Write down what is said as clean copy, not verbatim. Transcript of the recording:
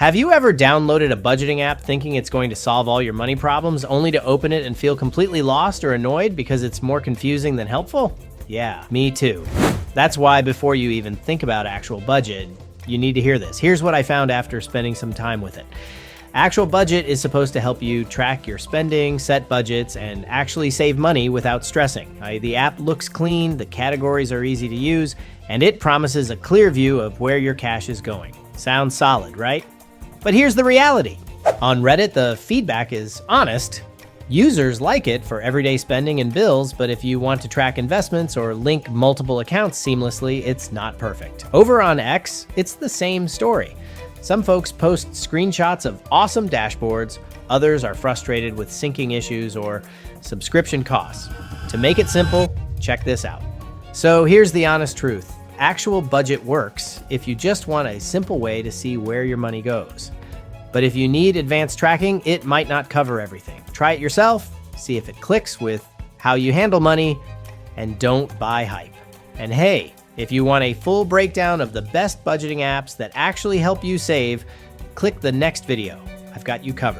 Have you ever downloaded a budgeting app thinking it's going to solve all your money problems, only to open it and feel completely lost or annoyed because it's more confusing than helpful? Yeah, me too. That's why before you even think about Actual Budget, you need to hear this. Here's what I found after spending some time with it. Actual Budget is supposed to help you track your spending, set budgets, and actually save money without stressing. The app looks clean, the categories are easy to use, and it promises a clear view of where your cash is going. Sounds solid, right? But here's the reality. On Reddit, the feedback is honest. Users like it for everyday spending and bills, but if you want to track investments or link multiple accounts seamlessly, it's not perfect. Over on X, it's the same story. Some folks post screenshots of awesome dashboards, others are frustrated with syncing issues or subscription costs. To make it simple, check this out. So here's the honest truth. Actual Budget works if you just want a simple way to see where your money goes. But if you need advanced tracking, it might not cover everything. Try it yourself, see if it clicks with how you handle money, and don't buy hype. And hey, if you want a full breakdown of the best budgeting apps that actually help you save, click the next video. I've got you covered.